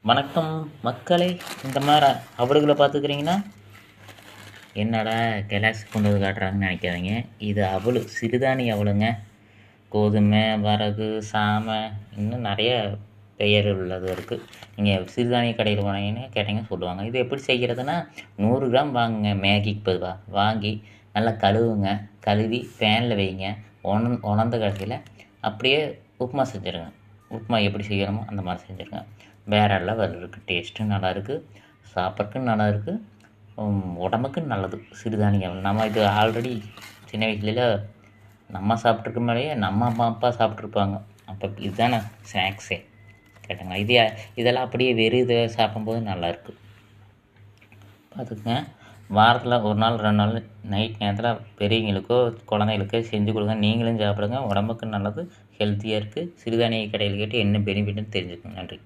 வணக்கம் மக்களே. இந்த மாதிரி அவடுகளை பார்த்துக்கிறீங்கன்னா என்னடா கெலாக்ஸ் கொண்டு வந்து காட்டுறாங்கன்னு நினைக்காதீங்க. இது அவளு, சிறுதானிய அவளுங்க. கோதுமை, வரகு, சாமை, இன்னும் நிறைய பெயர் உள்ளது இருக்குது. நீங்கள் சிறுதானிய கடையில் போனீங்கன்னு கேட்டிங்கன்னா சொல்லுவாங்க. இது எப்படி செய்கிறதுனா 100 கிராம் வாங்குங்க, மேகிக்கு பொதுவாக வாங்கி நல்லா கழுவுங்க. கழுவி ஃபேனில் வைங்க. உணர்ந்த கடைசியில் அப்படியே உப்புமா செஞ்சுருங்க. உப்புமா எப்படி செய்யணுமோ அந்த மாதிரி செஞ்சுருங்க. வேறு லெவல் இருக்குது. டேஸ்ட்டும் நல்லாயிருக்கு, சாப்பிட்றதுக்கும் நல்லாயிருக்கு, உடம்புக்கு நல்லது சிறுதானியம். நம்ம இது ஆல்ரெடி சின்ன வயசுல நம்ம சாப்பிட்ருக்க மாதிரியே நம்ம அம்மா அப்பா சாப்பிட்ருப்பாங்க. அப்போ இதுதானே ஸ்நாக்ஸே கேட்டாங்களா. இதெல்லாம் அப்படியே வெறும் இதை சாப்பிடும்போது நல்லாயிருக்கு. பார்த்துக்குங்க. வாரத்தில் 1 நாள் 2 நாள் நைட் நேரத்தில் பெரியவங்களுக்கோ குழந்தைகளுக்கோ செஞ்சு கொடுங்க. நீங்களும் சாப்பிடுங்க. உடம்புக்கு நல்லது, ஹெல்த்தியாக இருக்குது. சிறுதானிய கடையில் கேட்டு என்ன பெனிஃபிட்னு தெரிஞ்சுக்கோங்க. நன்றி.